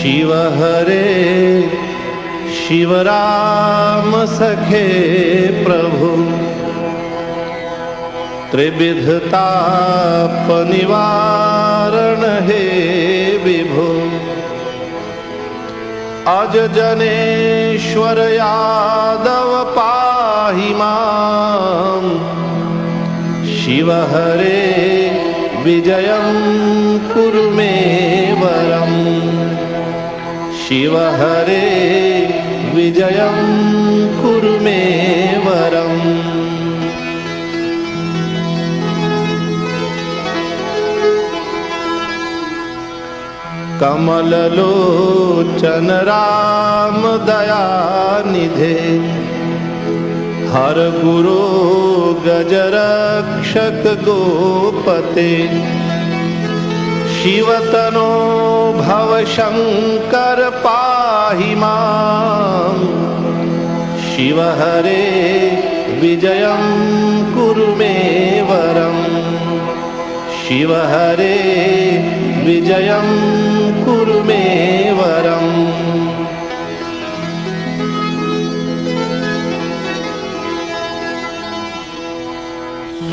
शिव हरे शिव राम सखे प्रभु त्रिविधताप निवारण हे विभो अज जनेश्वर यादव पाहि मां शिव हरे विजयं कुरु मे वरम् शिव हरे विजयं कुरु मे वरम् कमललोचन राम दयानिधे हर गुरो गजरक्षक गोपते शिवतनो भव शंकर पाहि मां शिव हरे विजयं कुरु मे वरम् शिव हरे विजयं कुरु मे वरम्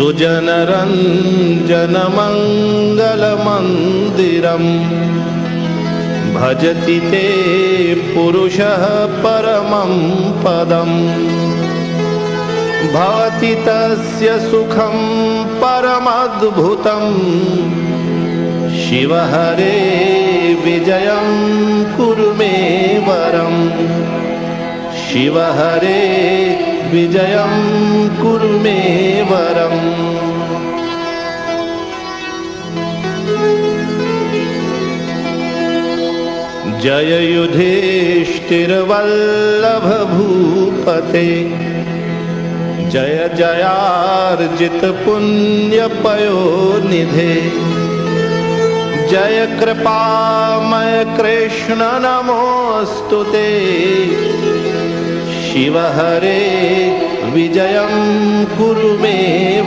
सुजनरञ्जन मङ्गलमन्दिरम् भजति ते पुरुषः परमं पदम् भवति तस्य सुखं परमद्भुतम् शिव हरे विजयं कुरु मे वरम् शिव हरे विजयं कुरु मे वरम् जय युधिष्ठिर वल्लभ भूपते जय जयार्जित पुण्य पयोनिधे जय कृपामय कृष्ण नमोस्तुते शिव हरे विजयं कुरु मे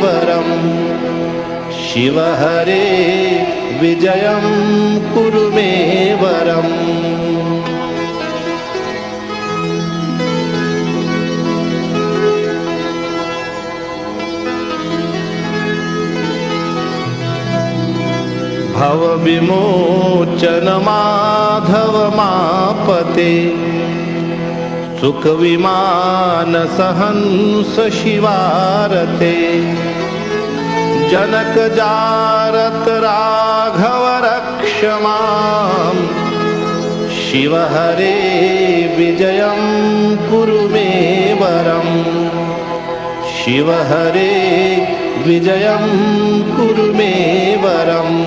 वरम् शिव हरे विजयं कुरु मे वरम् भव विमोचन माधव मापते सुख विमान सहंस शिवारते जनक जारत राघव रक्ष मां शिव हरे विजयं कुरु मे वरम् शिव हरे विजयं कुरु मे वरम्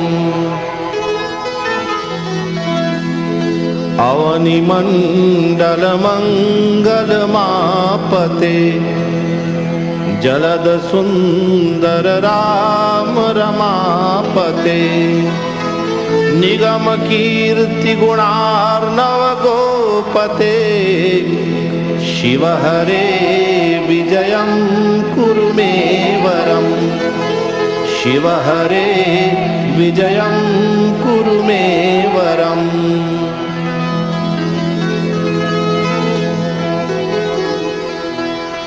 अवनिमण्डल मङ्गलमापते जलद सुंदर राम रमापते निगम कीर्ति गुणार्णव गोपते शिव हरे विजयं कुरु मे वरम् शिव हरे विजयं कुरु मे वरम्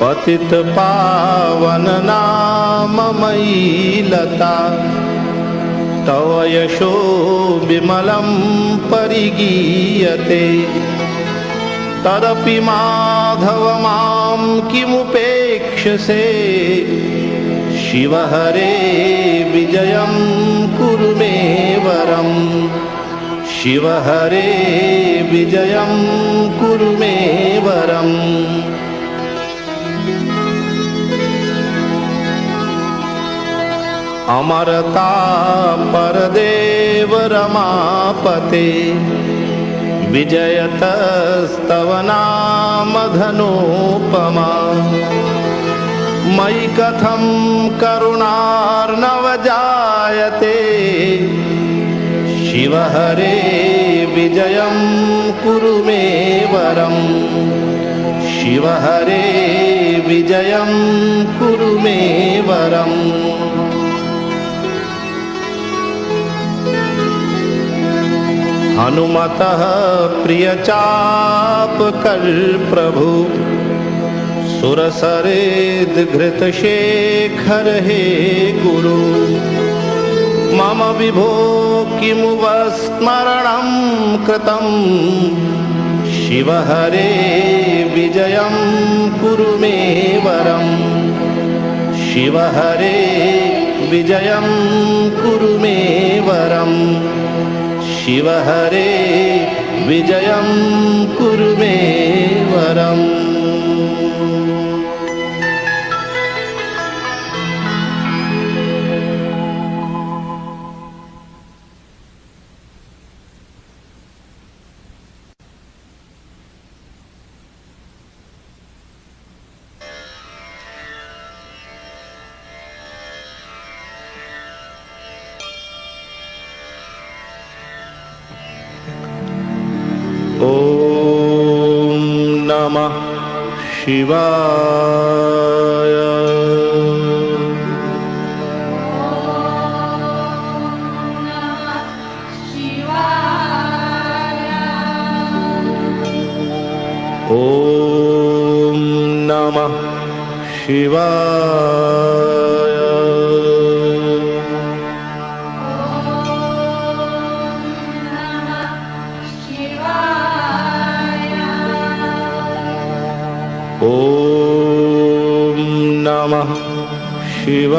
पतित पावन नाममयी लता तव यशो विमलं परिगीयते तदपि माधव मां किमुपेक्षसे शिव हरे विजयं कुरु मे वरम् शिव हरे विजयं कुरु मे वरम् अमरता परदेव रमापते विजयतस्तव नाम धनोपमा मयि कथं करुणार्णव जायते शिव हरे विजयं कुरु मे वरम् शिव हरे विजयं कुरु मे वरम् हनुमतः प्रियचापकल् प्रभु सुरसरेद्घृतशेखर हे गुरु मम विभो किमु स्मरणं कृतं शिव हरे विजयं कुरु मे वरम् शिव हरे विजयं कुरु मे वरम् शिव हरे विजयं कुरु मे वरम् ॐ नमः शिवाय। ॐ नमः शिवाय। ॐ नमः शिवाय।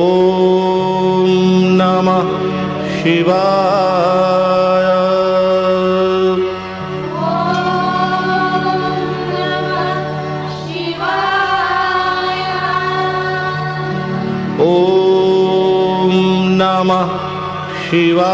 ॐ नमः शिवाय। ॐ नमः शिवाय।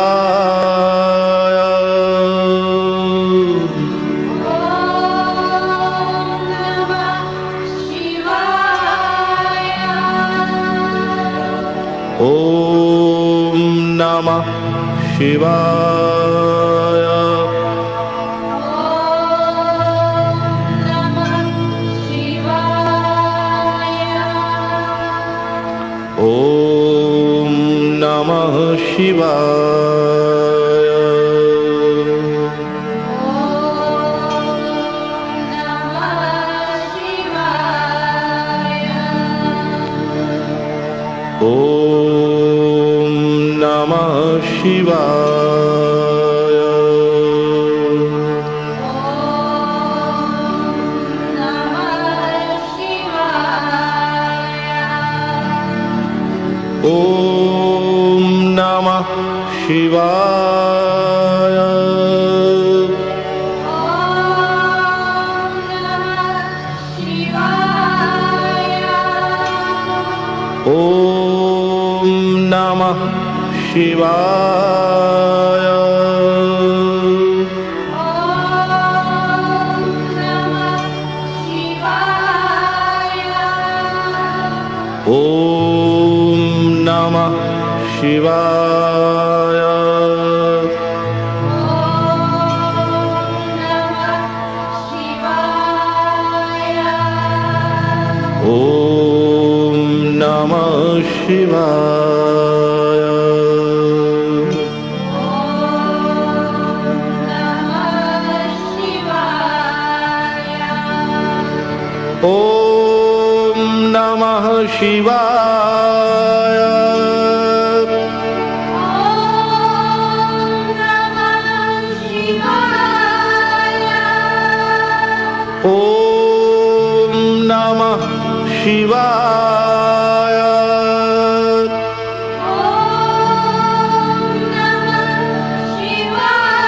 ॐ नमः शिवाय। ॐ नमः शिवाय। ॐ नमः शिवाय। ॐ नमः शिवाय। ॐ नमः शिवाय। ॐ नमः शिवाय। ॐ नमः शिवाय। ॐ नमः शिवाय। ॐ नमः शिवाय। ॐ नमः शिवाय।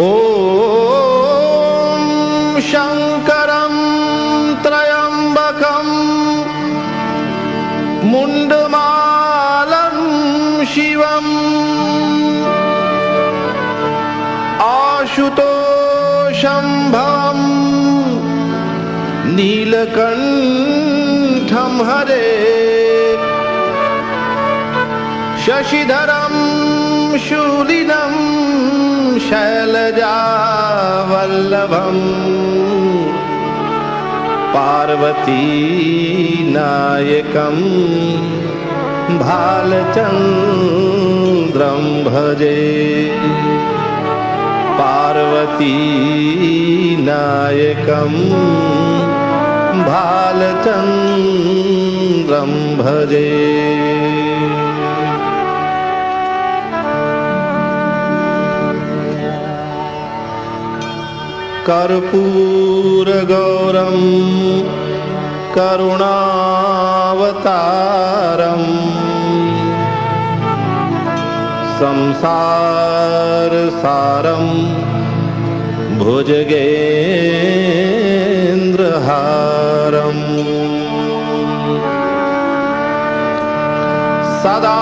ॐ शङ्करं त्र्यम्बकं मुण्डमालं शिवम् आशुतोषं भवं नीलकण्ठं हरे शशिधरं शूलिनं शैलजावल्लभम् पार्वतीनायकं भालचन्द्रं भजे पार्वतीनायकं भालचन्द्रं भजे कर्पूरगौरं करुणावतारं संसारसारं भुजगेन्द्रहारम् सदा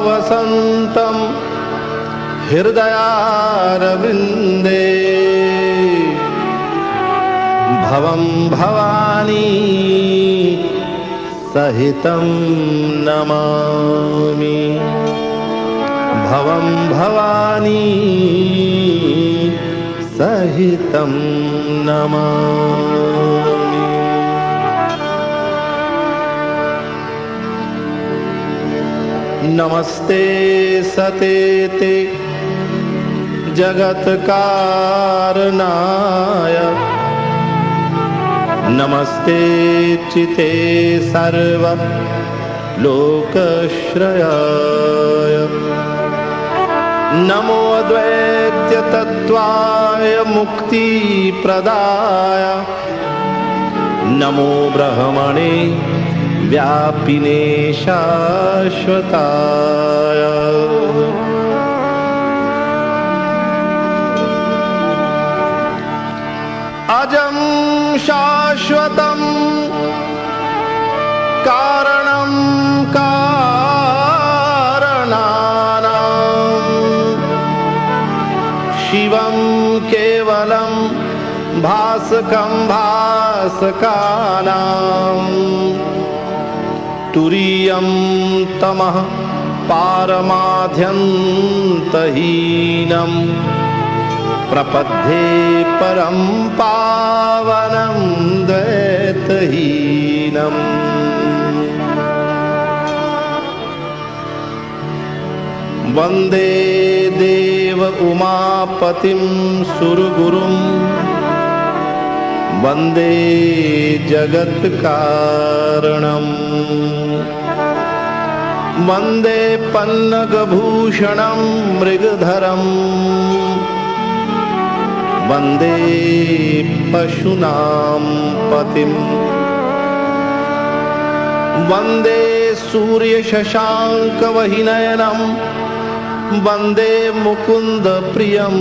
वसन्तं हृदयारविन्दे भवं भवानी सहितं नमामि भवं भवानी सहितं नमामि। नमस्ते सतेते जगत्कारणाय नमस्ते चिते सर्वलोकश्रयाय नमो अद्वैततत्त्वाय मुक्तिप्रदाय नमो ब्रह्मणे व्यापिने शाश्वताय अजं शाश्वतं कारणं कारणानां शिवं केवलं भासकं भासकानां तुरीयं तमः पारमाद्यन्तहीनं प्रपद्ये परं पावनं द्वैतहीनम् वन्दे देव उमापतिं सुरगुरुं वन्दे जगत्कारणम् वन्दे पन्नगभूषणं मृगधरम् वन्दे पशूनां पतिम् वन्दे सूर्यशशाङ्कवहिनयनं वन्दे मुकुन्दप्रियं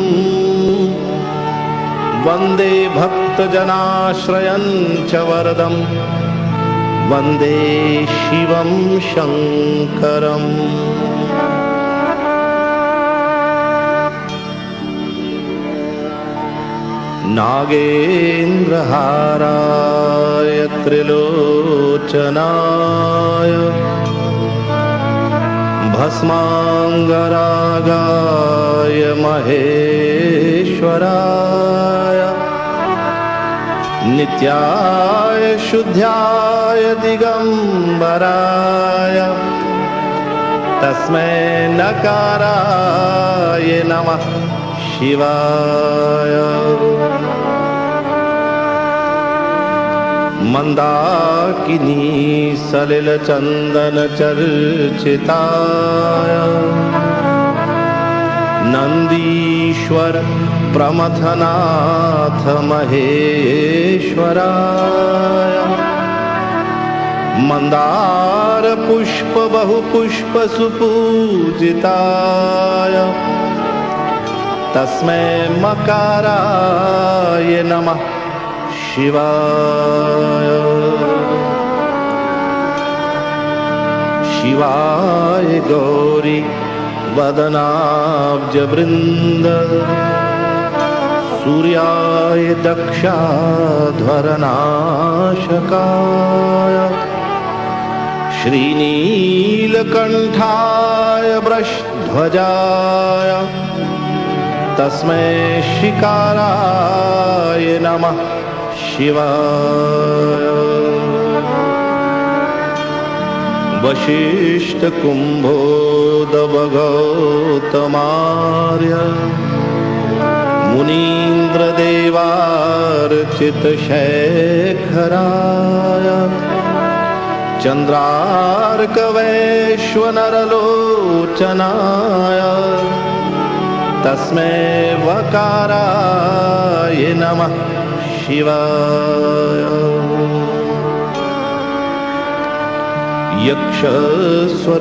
वन्दे भक्तजनाश्रयं च वरदं वन्दे शिवं शङ्करम् नागेन्द्रहाराय त्रिलोचनाय भस्माङ्गरागाय महेश्वराय नित्याय शुद्ध्याय दिगम्बराय तस्मै नकाराय नमः शिवाय। मंदाकिनी सलिलचंदन चर्चिताय नंदीश्वर प्रमथनाथ महेश्वराय मंदार पुष्प बहुपुष्प सुपूजिताय तस्मै मकाराय नमः शिवाय। शिवाय गौरी वदनाब्जवृन्द सूर्याय दक्षाध्वरनाशकाय श्रीनीलकण्ठाय वृषध्वजाय तस्मै शिकाराय नमः शिवाय। वसिष्ठकुम्भोदभगौतमार्य मुनीन्द्रदेवार्चितशेखराय चन्द्रार्कवैश्वनरलोचनाय तस्मै वकाराय नमः शिवाय।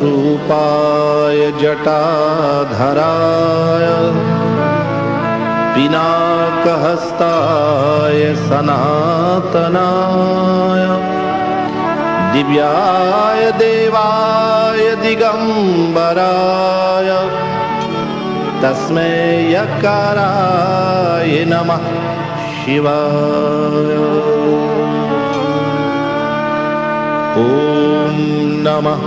यक्षस्वरूपाय जटाधराय पिनाकहस्ताय सनातनाय दिव्याय देवाय दिगम्बराय तस्मै यकाराय नमः शिवाय। ॐ नमः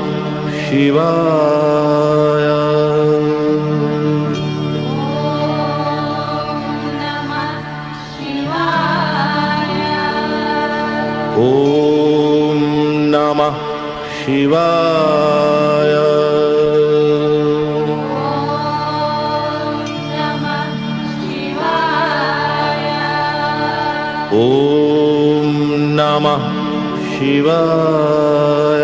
शिवाय। ॐ नमः शिवाय। ॐ नमः शिवाय।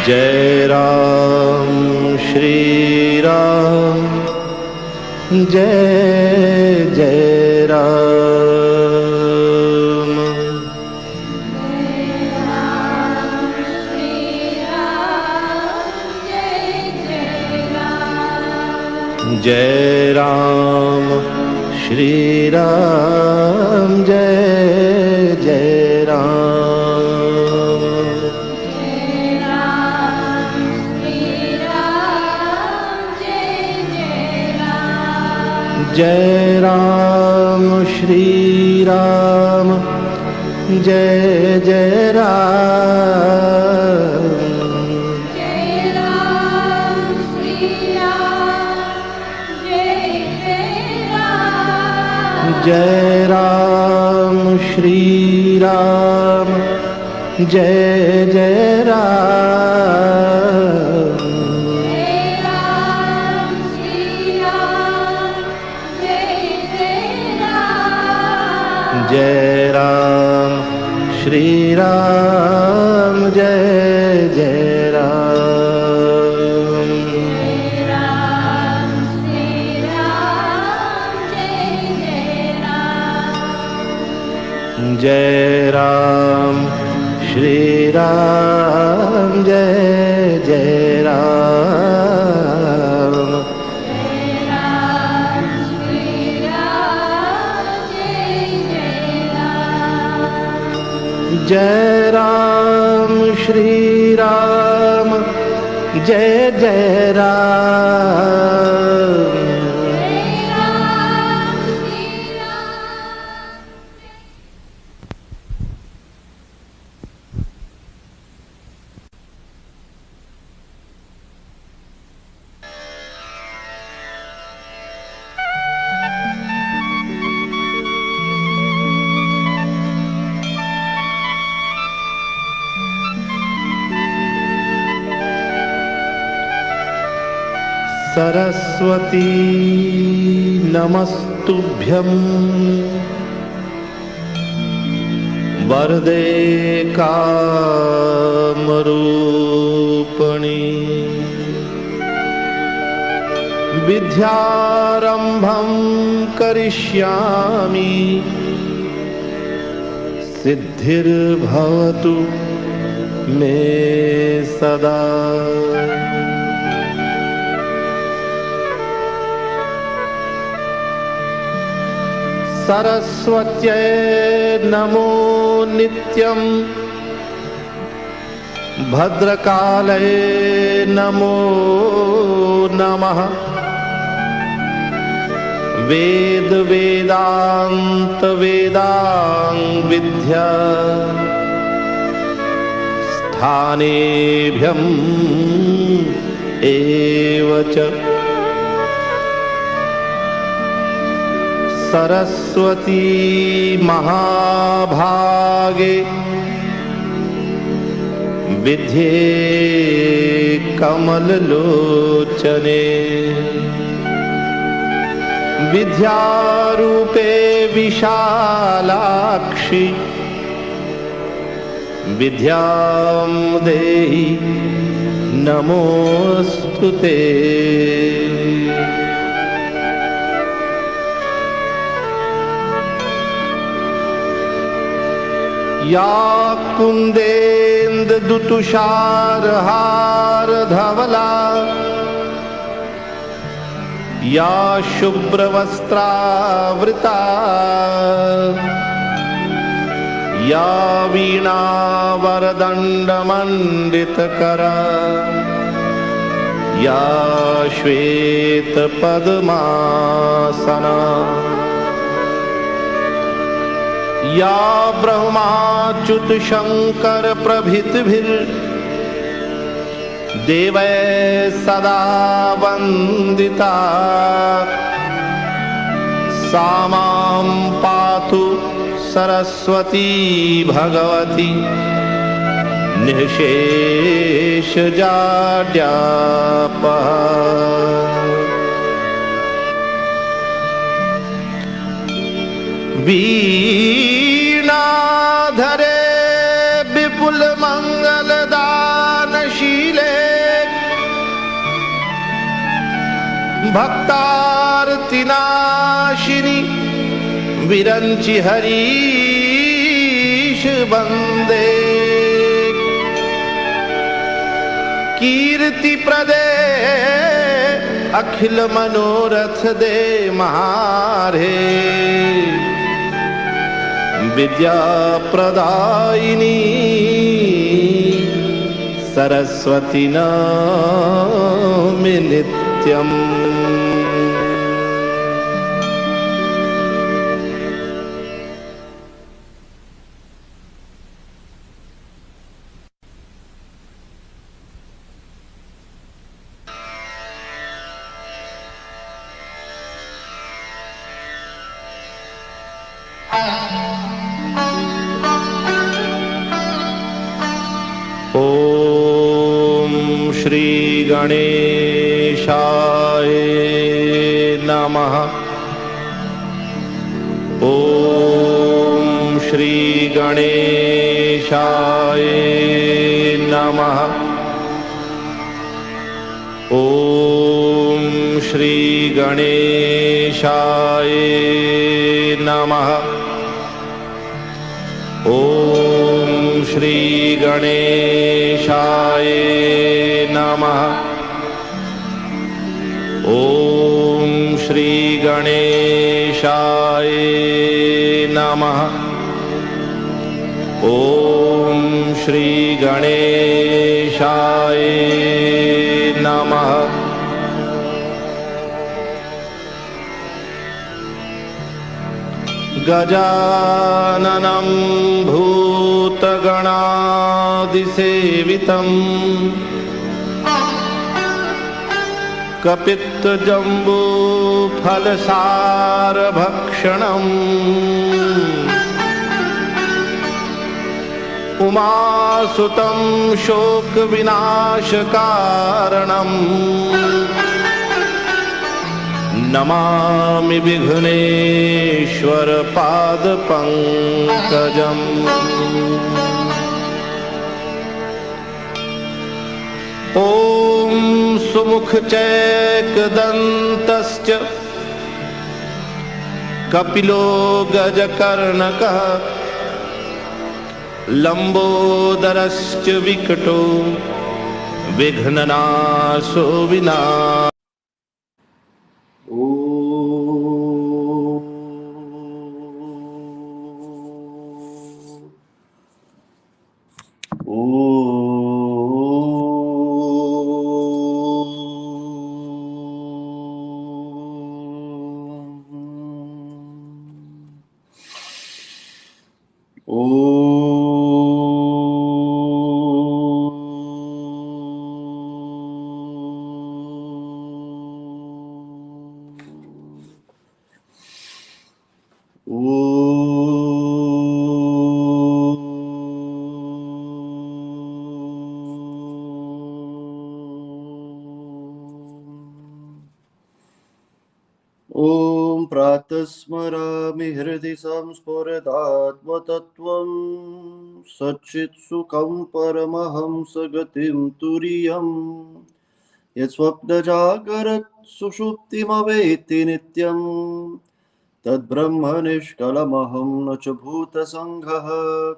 जय राम श्री राम जय जय राम। जय राम श्री राम जय जय राम। जय राम श्री राम जय जय राम। जय राम श्री राम जय जय राम। जय राम श्री राम जय जय राम। जय राम श्री राम जय जय राम। जय राम श्री राम जय जय राम। जय राम श्री राम जय जय राम। सरस्वती नमस्तुभ्यं वरदे कामरूपिणी विद्यारम्भं करिष्यामि सिद्धिर्भवतु मे सदा। सरस्वत्यै नमो नित्यं भद्रकाले नमो नमः। वेद वेदांत वेदांग विद्या स्थानेभ्यं एव च। सरस्वती महाभागे विद्ये कमललोचने विद्यारूपे विशालाक्षि विद्यां देहि नमोऽस्तुते। या कुन्देन्दुतुषारहार धवला या शुभ्रवस्त्रावृता या वीणावरदण्डमण्डितकरा या श्वेतपद्मासना या ब्रह्माच्युत शंकर प्रभृतिभिर्देवै सदा वन्दिता सा मां पातु सरस्वती भगवती निःशेषजाड्यापहा। वीणाधरे विपुल मंगलदानशीले भक्तार्तिनाशिनी विरंचि हरीश वंदे। कीर्ति प्रदे अखिल मनोरथ दे महारे विद्या प्रदायिनी सरस्वती नमामि नित्यम्। ओम श्री गणेशाय नमः। ओम श्री गणेशाय नमः। ओम श्री गणेशाय नमः। ओम श्री गणेशाय नमः। ओम श्री गणेशाय नमः। ओम Shri Ganeshaya Namaha. Gajananam Bhutaganadisevitam Kapittajambu Phalasarabhakshanam Umasutam Shokvinashakaranam Namami Vighuneshwara Padapankajam. Om Sumukchaikdantascha Kapilo Gajakarnaka Lambodarascha Vikato Vighnanaso Vina. Om Pratasmarami Hridi Samspuradaatmatattvam Satchit Sukham Paramaham Sagatim Turiyam Yatsvapna Jagarat Sushuptim Aveti Nityam Tad Brahmanishkalamaham Nacha Bhuta Sanghaha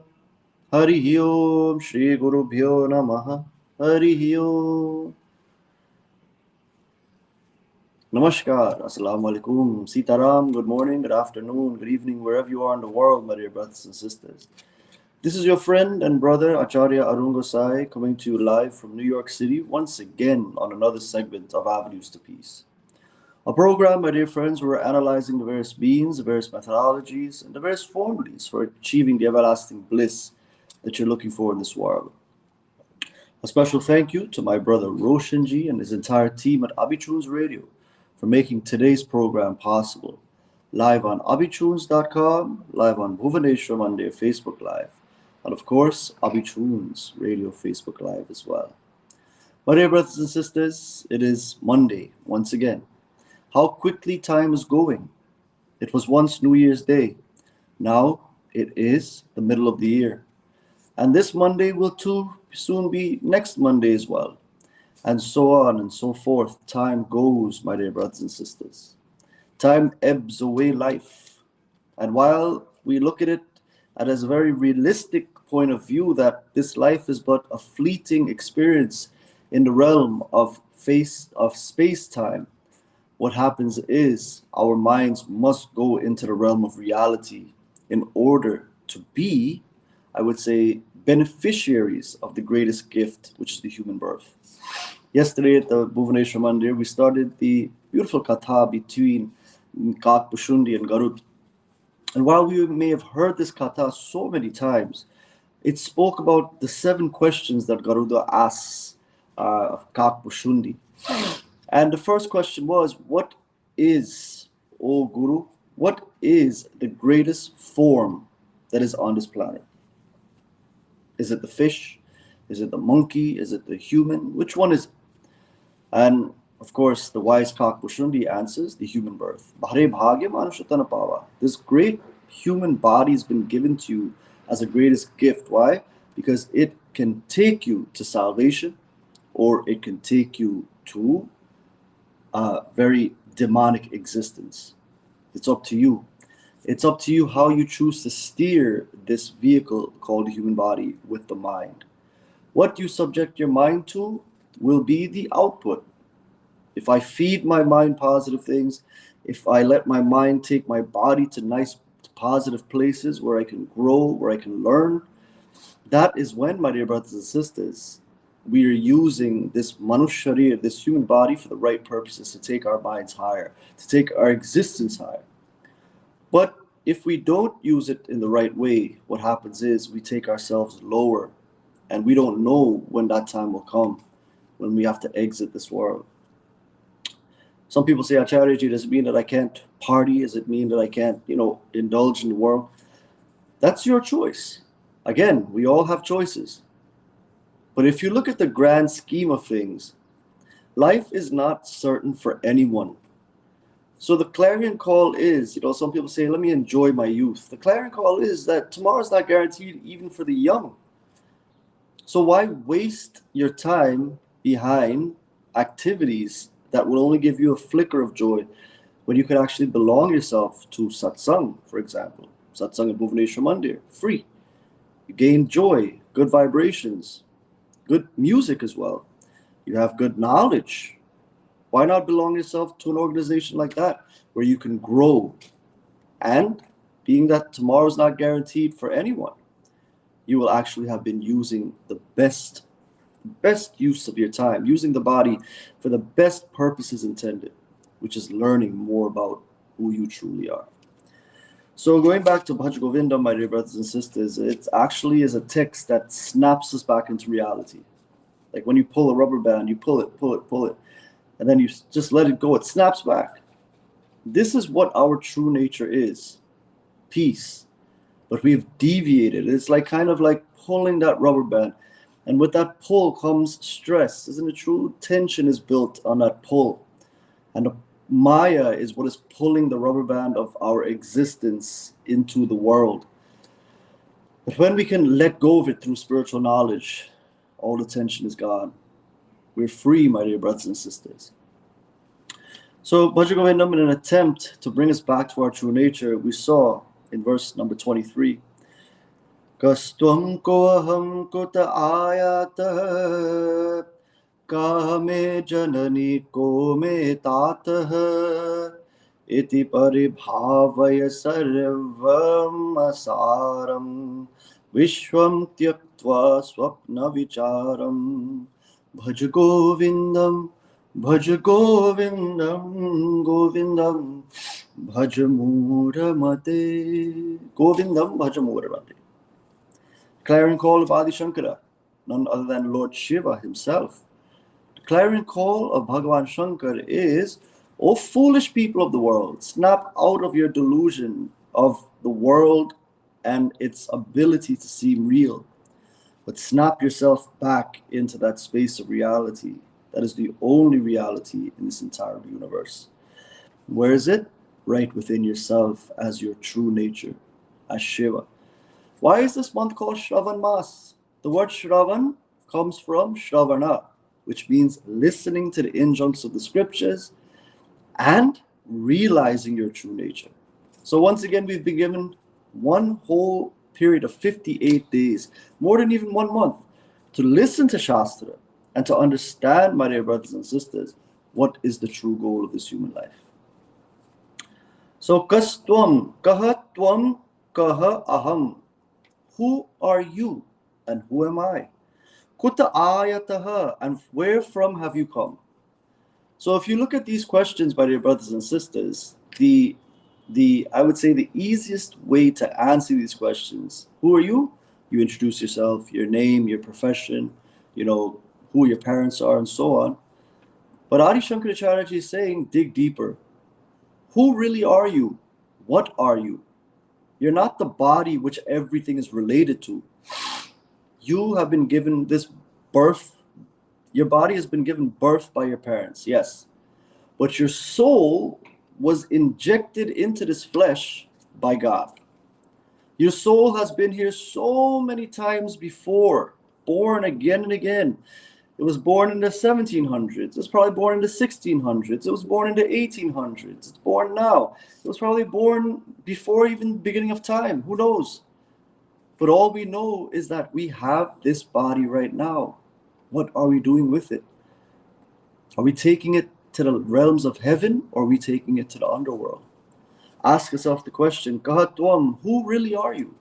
Harihi Om Shri Gurubhyo Namaha Harihi Om. Namaskar, Assalamu alaikum, Sitaram, good morning, good afternoon, good evening, wherever you are in the world, my dear brothers and sisters. This is your friend and brother, Acharya Arun Gossai, coming to you live from New York City, once again on another segment of Avenues to Peace. A program, my dear friends, where we're analyzing the various beings, the various methodologies, and the various formulas for achieving the everlasting bliss that you're looking for in this world. A special thank you to my brother Roshanji and his entire team at Abitunes Radio for making today's program possible. Live on abitunes.com, live on Bhuvaneshwar Monday Facebook Live, and of course, Abitunes Radio Facebook Live as well. My dear brothers and sisters, it is Monday once again. How quickly time is going. It was once New Year's Day. Now it is the middle of the year. And this Monday will too soon be next Monday as well. And so on and so forth. Time goes, my dear brothers and sisters. Time ebbs away life. And while we look at it as a very realistic point of view that this life is but a fleeting experience in the realm of space-time, what happens is our minds must go into the realm of reality in order to be, I would say, beneficiaries of the greatest gift, which is the human birth. Yesterday at the Bhuvaneshwar Mandir, we started the beautiful katha between Kak Pushundi and Garud. And while we may have heard this katha so many times, it spoke about the 7 questions that Garuda asks Kak Pushundi. And the first question was, what is, O Guru, what is the greatest form that is on this planet? Is it the fish? Is it the monkey? Is it the human? Which one is it? And of course, the wise Kak Pushundi answers, the human birth. Bhare bhagya manushatana pava. This great human body has been given to you as the greatest gift. Why? Because it can take you to salvation, or it can take you to a very demonic existence. It's up to you. It's up to you how you choose to steer this vehicle called the human body with the mind. What you subject your mind to will be the output. If I feed my mind positive things, if I let my mind take my body to nice positive places where I can grow, where I can learn, That is when, my dear brothers and sisters, we are using this manusharya, this human body, for the right purposes, to take our minds higher, to take our existence higher. But if we don't use it in the right way, what happens is we take ourselves lower, and we don't know when that time will come, when we have to exit this world. Some people say, Acharya, does it mean that I can't party? Does it mean that I can't, indulge in the world? That's your choice. Again, we all have choices. But if you look at the grand scheme of things, life is not certain for anyone. So the clarion call is, some people say, let me enjoy my youth. The clarion call is that tomorrow's not guaranteed even for the young. So why waste your time behind activities that will only give you a flicker of joy when you could actually belong yourself to satsang, for example. Satsang at Bhuvaneshwar Mandir, free. You gain joy, good vibrations, good music as well. You have good knowledge. Why not belong yourself to an organization like that where you can grow? And being that tomorrow's not guaranteed for anyone, you will actually have been using the best use of your time, using the body for the best purposes intended, which is learning more about who you truly are. So going back to Bhaj Govindam, my dear brothers and sisters, it actually is a text that snaps us back into reality. Like when you pull a rubber band, you pull it, and then you just let it go, it snaps back. This is what our true nature is, peace. But we've deviated. It's kind of like pulling that rubber band. And with that pull comes stress. Isn't it true? Tension is built on that pull. And the Maya is what is pulling the rubber band of our existence into the world. But when we can let go of it through spiritual knowledge, all the tension is gone. We're free, my dear brothers and sisters. So, Bhaja Govindam, in an attempt to bring us back to our true nature, we saw in verse number 23, Kastvam koaham kuta ayata Kame janani ko me tatah iti paribhavaya sarvam asaram vishwam tyaktva swapna vicharam bhaj govindam govindam bhaj muramate govindam bhaj muramate. Clarion call of Adi Shankara, none other than Lord Shiva himself. Clarion call of Bhagavan Shankar is, O foolish people of the world, snap out of your delusion of the world and its ability to seem real, but snap yourself back into that space of reality. That is the only reality in this entire universe. Where is it? Right within yourself as your true nature, as Shiva. Why is this month called Shravan Mas? The word Shravan comes from Shravana, which means listening to the injunctions of the scriptures and realizing your true nature. So once again, we've been given one whole period of 58 days, more than even 1 month, to listen to Shastra and to understand, my dear brothers and sisters, what is the true goal of this human life. So, kastvam, kaha tvam, kaha aham. Who are you and who am I? Kuta ayataha, and where from have you come? So if you look at these questions, my dear brothers and sisters, I would say the easiest way to answer these questions, who are you? You introduce yourself, your name, your profession, who your parents are, and so on. But Adi Shankaracharya is saying, dig deeper. Who really are you? What are you? You're not the body which everything is related to. You have been given this birth. Your body has been given birth by your parents, yes. But your soul was injected into this flesh by God. Your soul has been here so many times before, born again and again. It was born in the 1700s. It's probably born in the 1600s. It was born in the 1800s. It's born now. It was probably born before even the beginning of time. Who knows? But all we know is that we have this body right now. What are we doing with it? Are we taking it to the realms of heaven, or are we taking it to the underworld? Ask yourself the question, Kahatwam, who really are you?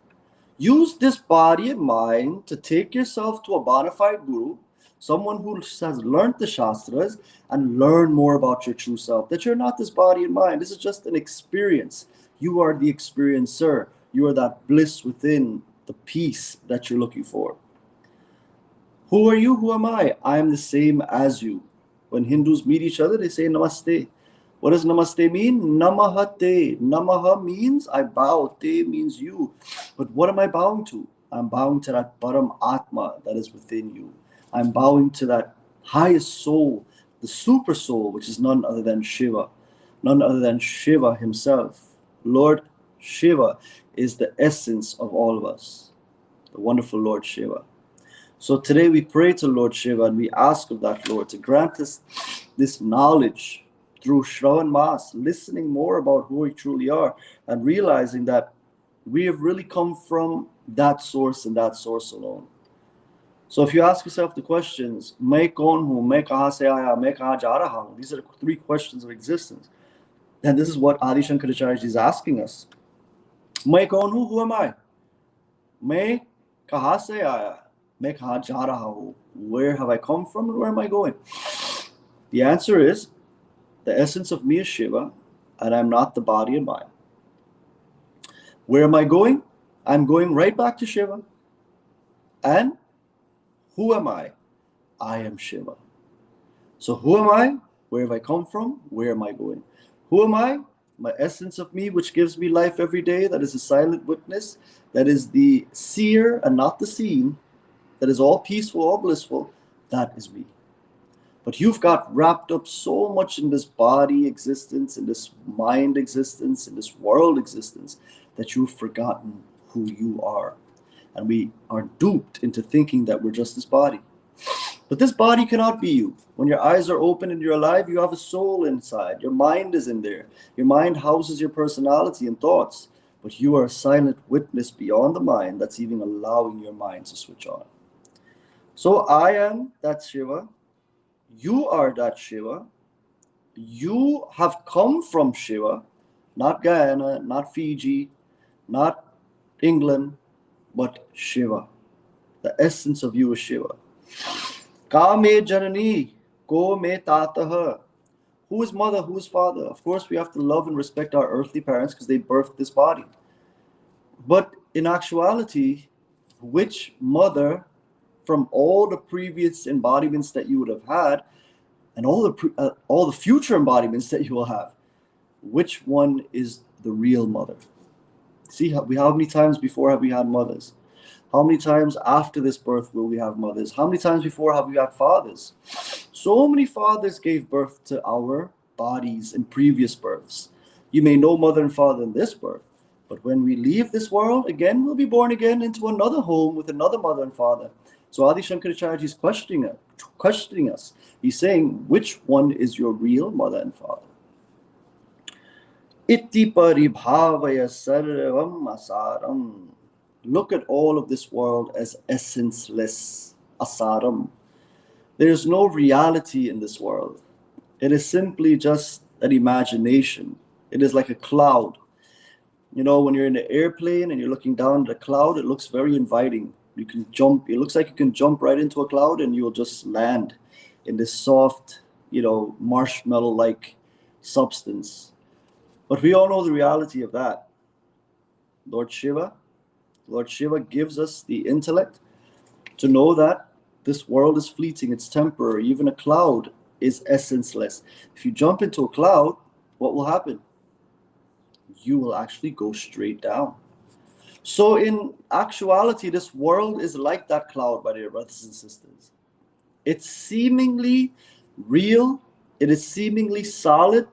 Use this body and mind to take yourself to a bona fide guru, someone who has learned the Shastras, and learn more about your true self. That you're not this body and mind. This is just an experience. You are the experiencer. You are that bliss within, the peace that you're looking for. Who are you? Who am I? I am the same as you. When Hindus meet each other, they say namaste. What does namaste mean? Namaha te. Namaha means I bow. Te means you. But what am I bowing to? I'm bowing to that Param Atma that is within you. I'm bowing to that highest soul, the super soul, which is none other than Shiva. None other than Shiva himself. Lord Shiva is the essence of all of us. The wonderful Lord Shiva. So today we pray to Lord Shiva and we ask of that Lord to grant us this knowledge through Shravan Mas, listening more about who we truly are and realizing that we have really come from that source and that source alone. So if you ask yourself the questions, Main kaun hu, main kahan se aaya, main kahan ja raha hu, these are the three questions of existence. And this is what Adi Shankaracharya is asking us. Main kaun hu, who am I? Main kahan se aaya, main kahan ja raha hu, where have I come from and where am I going? The answer is, the essence of me is Shiva, and I'm not the body and mind. Where am I going? I'm going right back to Shiva. And who am I? I am Shiva. So who am I? Where have I come from? Where am I going? Who am I? My essence of me, which gives me life every day, that is a silent witness, that is the seer and not the seen, that is all peaceful, all blissful, that is me. But you've got wrapped up so much in this body existence, in this mind existence, in this world existence, that you've forgotten who you are. And we are duped into thinking that we're just this body. But this body cannot be you. When your eyes are open and you're alive, you have a soul inside. Your mind is in there. Your mind houses your personality and thoughts. But you are a silent witness beyond the mind that's even allowing your mind to switch on. So I am that Shiva. You are that Shiva. You have come from Shiva, not Guyana, not Fiji, not England, but Shiva. The essence of you is Shiva. Ka me janani, ko me tataha. Who is mother? Who is father? Of course, we have to love and respect our earthly parents because they birthed this body. But in actuality, which mother from all the previous embodiments that you would have had and all the future embodiments that you will have, which one is the real mother? See, how many times before have we had mothers? How many times after this birth will we have mothers? How many times before have we had fathers? So many fathers gave birth to our bodies in previous births. You may know mother and father in this birth, but when we leave this world, again, we'll be born again into another home with another mother and father. So Adi Shankaracharya is questioning us. He's saying, which one is your real mother and father? Iti paribhavaya sarvam asaram. Look at all of this world as essenceless, asaram. There is no reality in this world. It is simply just an imagination. It is like a cloud. You know, when you're in an airplane and you're looking down at a cloud, it looks very inviting. You can jump. It looks like you can jump right into a cloud and you'll just land in this soft, marshmallow-like substance. But we all know the reality of that. Lord Shiva gives us the intellect to know that this world is fleeting, it's temporary. Even a cloud is essenceless. If you jump into a cloud, what will happen? You will actually go straight down. So in actuality, this world is like that cloud, my dear brothers and sisters. It's seemingly real, it is seemingly solid,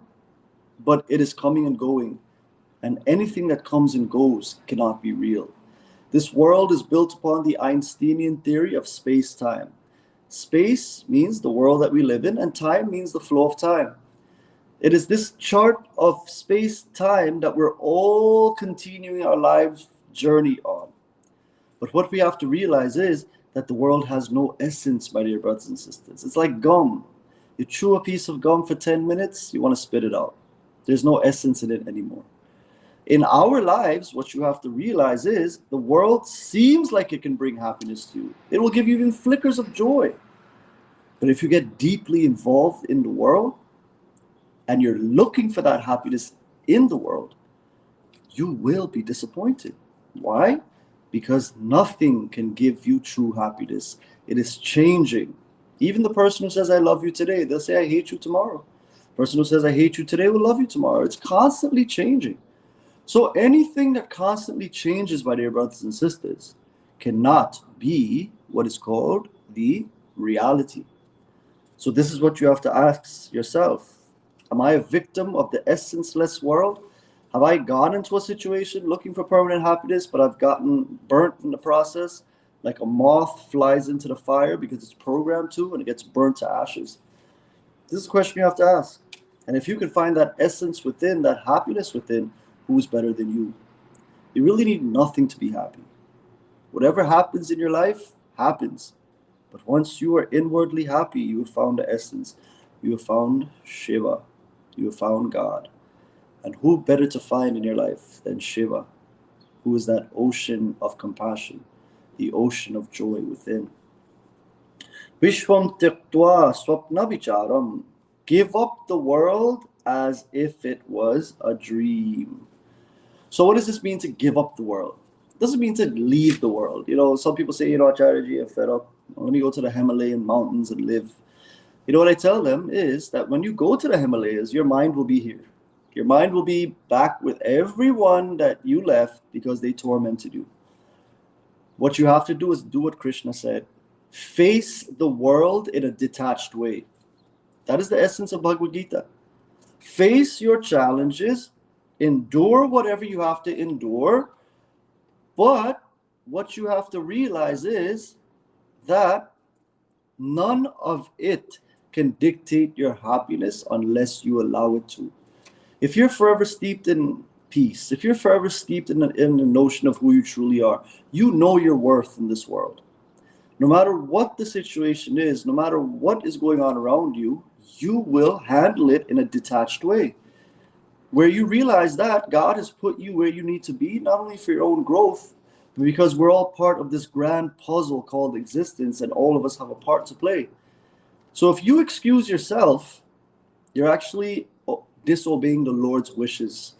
but it is coming and going. And anything that comes and goes cannot be real. This world is built upon the Einsteinian theory of space-time. Space means the world that we live in, and time means the flow of time. It is this chart of space-time that we're all continuing our lives journey on. But what we have to realize is that the world has no essence, my dear brothers and sisters. It's like gum. You chew a piece of gum for 10 minutes, you want to spit it out. There's no essence in it anymore. In our lives, what you have to realize is the world seems like it can bring happiness to you. It will give you even flickers of joy. But if you get deeply involved in the world and you're looking for that happiness in the world, you will be disappointed. Why? Because nothing can give you true happiness. It is changing. Even the person who says, I love you today, they'll say, I hate you tomorrow. The person who says, I hate you today will love you tomorrow. It's constantly changing. So anything that constantly changes, my dear brothers and sisters, cannot be what is called the reality. So this is what you have to ask yourself. Am I a victim of the essenceless world? Have I gone into a situation looking for permanent happiness, but I've gotten burnt in the process, like a moth flies into the fire because it's programmed to, and it gets burnt to ashes? This is a question you have to ask. And if you can find that essence within, that happiness within, who's better than you? You really need nothing to be happy. Whatever happens in your life, happens. But once you are inwardly happy, you have found the essence. You have found Shiva. You have found God. And who better to find in your life than Shiva, who is that ocean of compassion, the ocean of joy within. Vishwam Tyaktva Swapna Vicharam. Give up the world as if it was a dream. So what does this mean to give up the world? It doesn't mean to leave the world. Some people say, Acharya, I'm fed up. Let me go to the Himalayan mountains and live. What I tell them is that when you go to the Himalayas, your mind will be here. Your mind will be back with everyone that you left because they tormented you. What you have to do is do what Krishna said. Face the world in a detached way. That is the essence of Bhagavad Gita. Face your challenges, endure whatever you have to endure, but what you have to realize is that none of it can dictate your happiness unless you allow it to. If you're forever steeped in peace, if you're forever steeped in the notion of who you truly are, you know your worth in this world. No matter what the situation is, no matter what is going on around you, you will handle it in a detached way, where you realize that God has put you where you need to be, not only for your own growth, but because we're all part of this grand puzzle called existence, and all of us have a part to play. So if you excuse yourself, you're actually disobeying the Lord's wishes.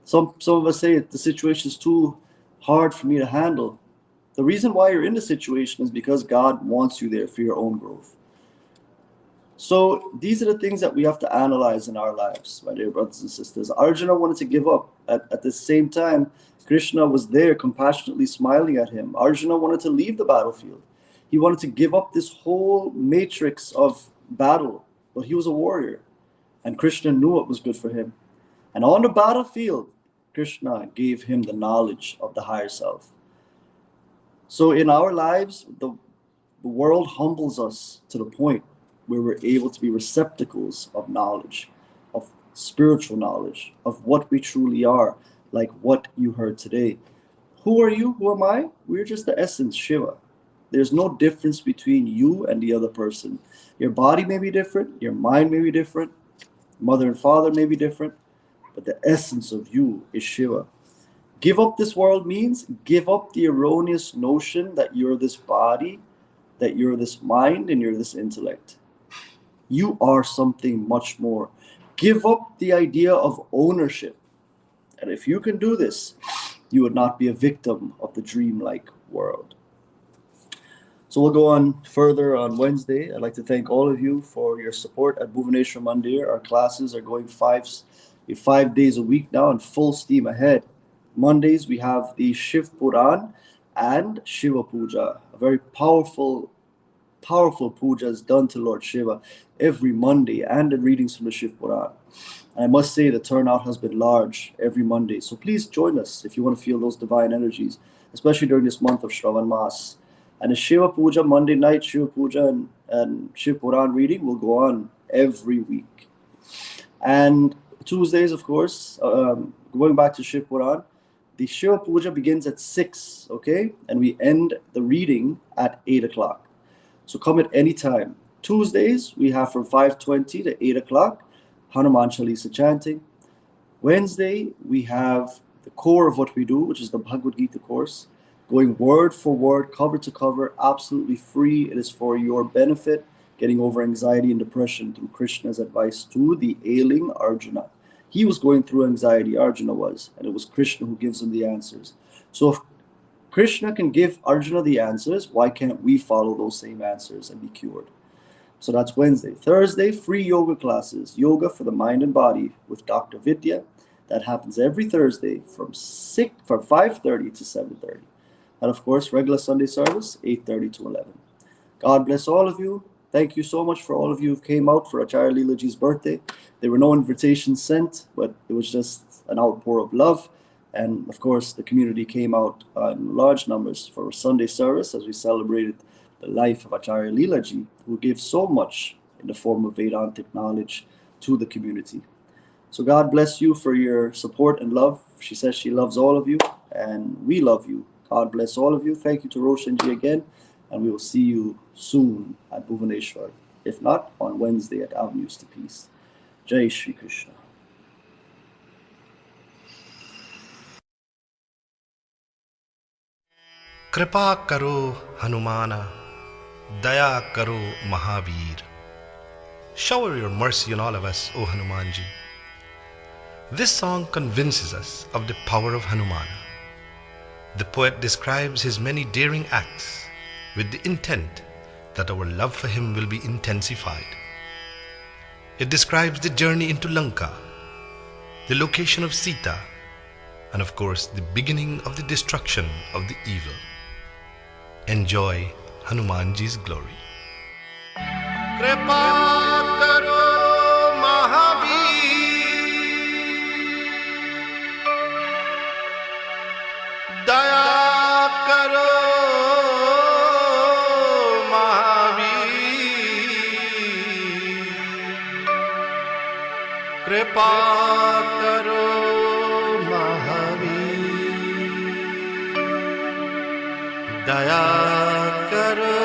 Some of us say the situation is too hard for me to handle. The reason why you're in the situation is because God wants you there for your own growth. So these are the things that we have to analyze in our lives, my dear brothers and sisters. Arjuna wanted to give up. At the same time, Krishna was there compassionately smiling at him. Arjuna wanted to leave the battlefield. He wanted to give up this whole matrix of battle, but he was a warrior. And Krishna knew what was good for him. And on the battlefield, Krishna gave him the knowledge of the higher self. So in our lives, the world humbles us to the point where we're able to be receptacles of knowledge, of spiritual knowledge, of what we truly are, like what you heard today. Who are you? Who am I? We're just the essence, Shiva. There's no difference between you and the other person. Your body may be different, your mind may be different, mother and father may be different, but the essence of you is Shiva. Give up this world means give up the erroneous notion that you're this body, that you're this mind, and you're this intellect. You are something much more. Give up the idea of ownership. And if you can do this, you would not be a victim of the dreamlike world. So we'll go on further on Wednesday. I'd like to thank all of you for your support at Bhuvaneshwar Mandir. Our classes are going 5 days a week now and full steam ahead. Mondays, we have the Shiv Puran and Shiva Puja, a very powerful puja is done to Lord Shiva every Monday, and the readings from the Shiv Puran. And I must say the turnout has been large every Monday. So please join us if you want to feel those divine energies, especially during this month of Shravan Mas. And the Shiva Puja, Monday night Shiva Puja and Shiv Puran reading will go on every week. And Tuesdays, of course, going back to Shiv Puran, the Shiva Puja begins at 6, okay? And we end the reading at 8 o'clock. So come at any time. Tuesdays, we have from 5:20 to 8 o'clock, Hanuman Chalisa chanting. Wednesday, we have the core of what we do, which is the Bhagavad Gita course, going word for word, cover to cover, absolutely free. It is for your benefit, getting over anxiety and depression through Krishna's advice to the ailing Arjuna. He was going through anxiety, Arjuna was, and it was Krishna who gives him the answers. So if Krishna can give Arjuna the answers, why can't we follow those same answers and be cured? So that's Wednesday. Thursday, free yoga classes, yoga for the mind and body with Dr. Vidya. That happens every Thursday from 5:30 to 7:30. And of course, regular Sunday service, 8:30 to 11. God bless all of you. Thank you so much for all of you who came out for Acharya Leelaji's birthday. There were no invitations sent, but it was just an outpour of love. And of course, the community came out in large numbers for Sunday service as we celebrated the life of Acharya Leelaji, who gave so much in the form of Vedantic knowledge to the community. So God bless you for your support and love. She says she loves all of you, and we love you. God bless all of you. Thank you to Roshanji again, and we will see you soon at Bhuvaneshwar. If not, on Wednesday at Avenues to Peace. Jai Shri Krishna. कृपा करो हनुमाना, दया करो Mahavir. Shower your mercy on all of us, O Hanumanji. This song convinces us of the power of Hanumana. The poet describes his many daring acts with the intent that our love for him will be intensified. It describes the journey into Lanka, the location of Sita, and of course the beginning of the destruction of the evil. Enjoy Hanumanji's glory. Kripa karo Mahavir, daya karo Mahavir, kripa karo Mahavir, daya karo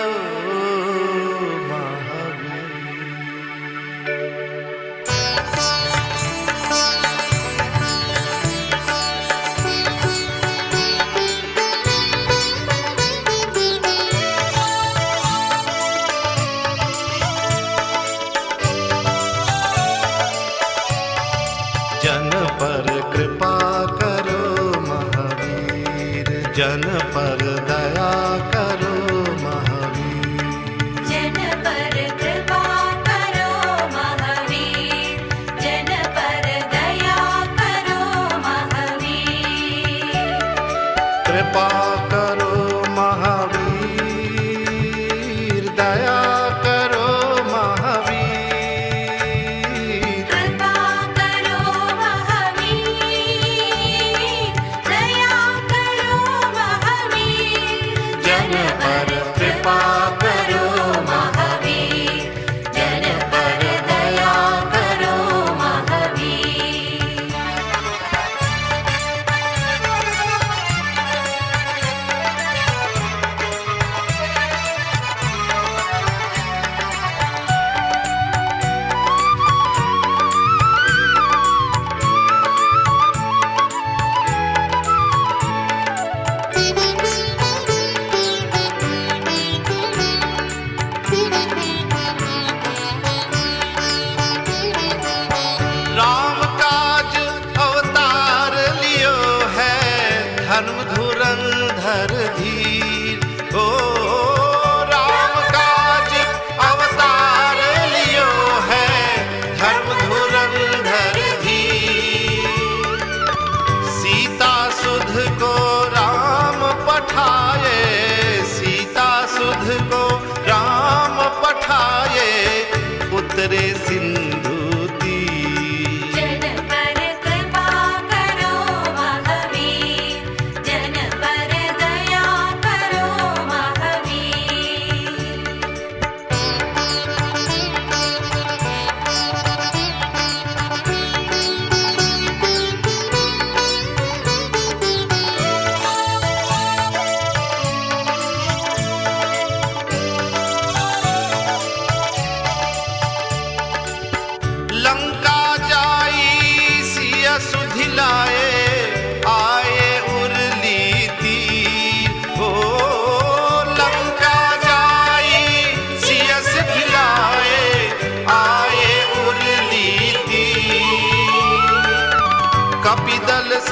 जन पर दया करो महावीर, जन पर कृपा करो महावीर, जन पर दया करो महावीर, कृपा करो महावीर, दया करो महावीर, कृपा करो महावीर, दया करो महावीर, जन पर कृपा करो महावीर, जन पर दया करो महावीर. राम काज अवतार लियो है, धर्म धुरंधर धीर. ओ राम काज अवतार लियो है, धर्म धुरंधर धीर. सीता सुध को राम पठाए, सीता सुध को राम पठाए, उतरे सिंधु तीर. जन पर कृपा करो महावीर, जन पर दया करो महावीर.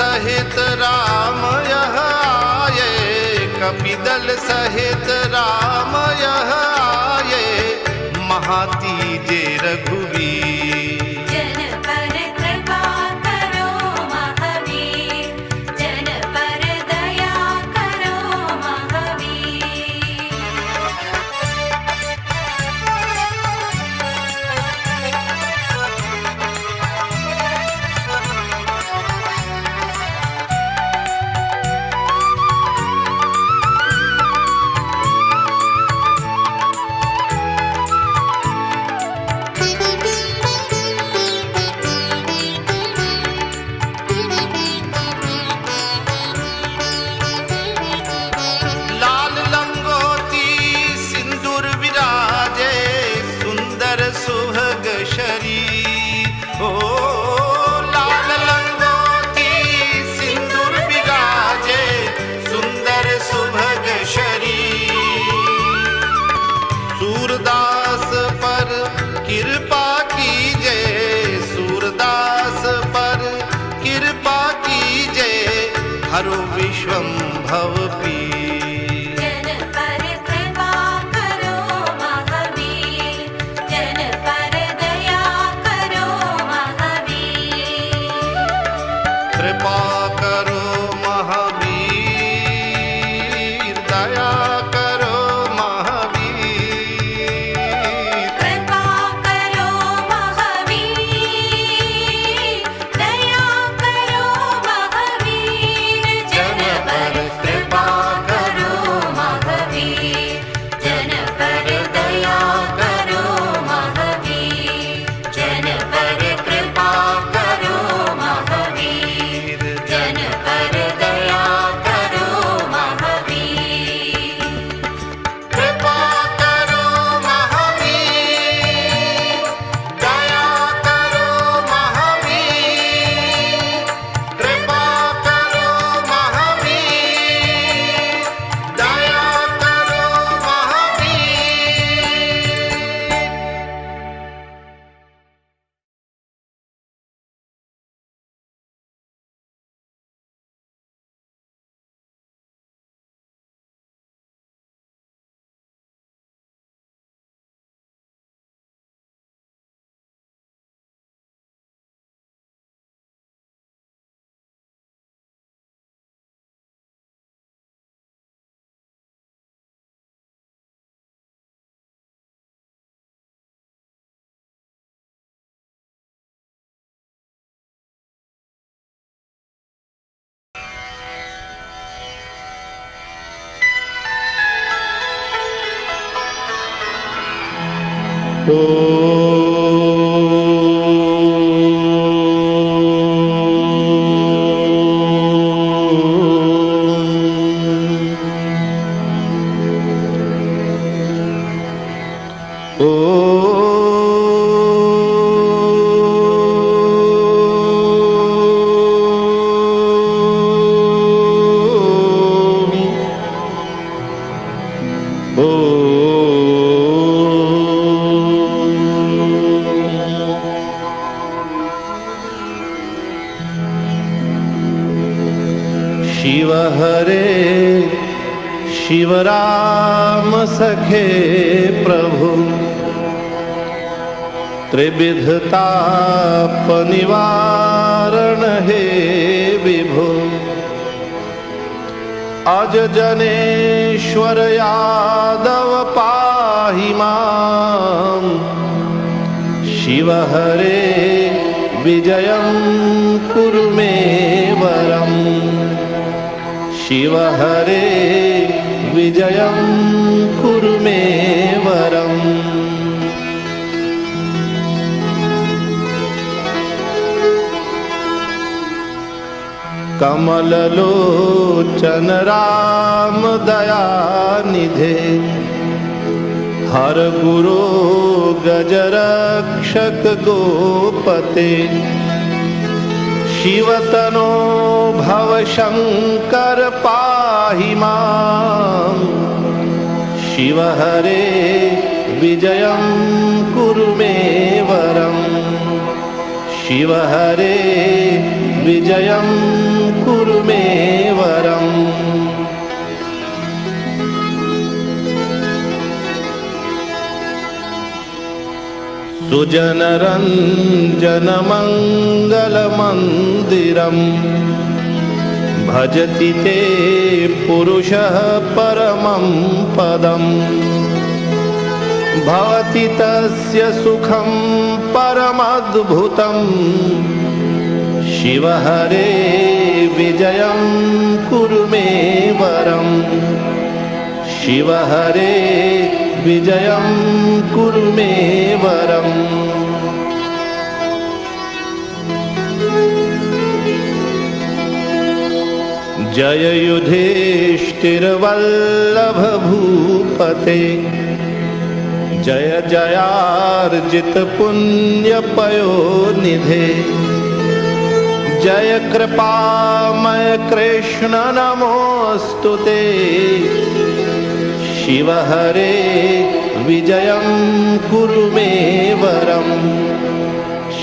सहित राम यह आए, कपिदल सहित राम यह आए, महातीजे रघुवीर। जन पर कृपा करो महावीर, जन पर दया करो महावीर। लाल लंगोटी सिंदूर विराजे, सुंदर सुभग शरीर। ओ लाल लंगोटी सिंदूर विराजे, सुंदर सुभग शरीर। सूरदास पर कृपा कीजे, सूरदास पर कृपा कीजे, हरो विश्वंभव पीर। जन पर कृपा करो महावीर, जन पर दया करो महावीर। कृपा करो महावीर, दया करो महावीर। कृपा करो महावीर, दया करो महावीर। जन पर कृपा करो महावीर, जन पर दया करो महावीर। जन पर कृपा करो महावीर, जन पर दया करो महावीर। कृपा करो महावीर, दया करो महावीर। कृपा करो महावीर, दया करो शिव हरे शिव राम सखे प्रभु, त्रिविधताप निवारण हे विभु। अज जनेश्वर यादव पाहि मां, शिव हरे विजयं कुरु मे वरम्। शिव हरे विजयं कुरु मे वरम्। कमललोचन राम दयानिधे, हर गुरो गजरक्षक गोपते। शिवतनो भव शंकर पाहि मां, शिव हरे विजयं कुरु मे वरम्। शिव हरे विजयं कुरु मे वरम् सुजनरञ्जनमङ्गलमन्दिरम् भजति ते पुरुषः परमं पदम् भवति तस्य सुखं परमद्भुतम् शिव हरे विजयं कुरु मे वरम् शिव हरे विजयं कुरु मे वरम् जय युधिष्ठिरवल्लभ भूपते जय जयार्जित पुण्य पयोनिधे जय कृपामय कृष्ण नमोस्तुते शिव हरे विजयं कुरु मे वरम्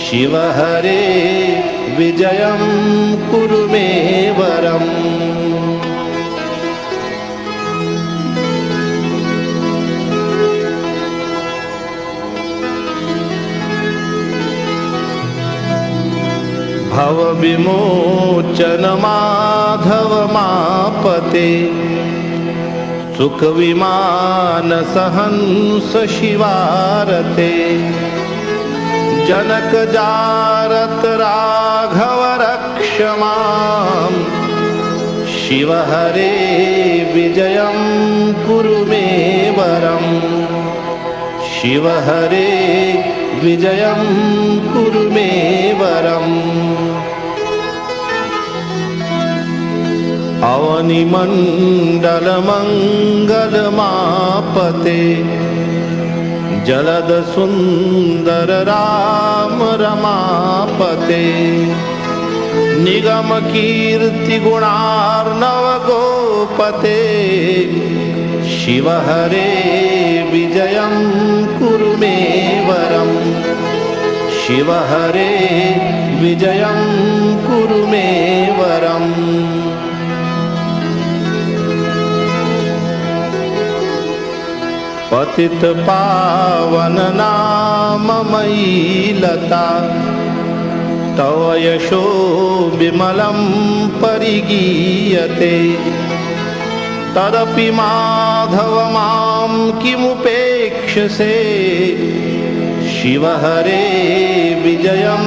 शिव हरे विजयं कुरु मे वरम् भवविमोचन माधव मापते सुखविमान सहंस शिवारते जनक जारत राघव रक्ष मां शिव हरे विजयं कुरु मे वरम् शिव हरे विजयं कुरु मे वरम् अवनिमण्डलमङ्गलमापते जलद सुंदर राम रमापते निगम कीर्ति गुणार्णव गोपते शिव हरे विजयं कुरु मे वरम् शिव हरे विजयं कुरु मे वरम् पतित पावन नाममयी लता तव यशो विमलं परिगीयते तदपि माधव मां किमुपेक्षसे शिव हरे विजयं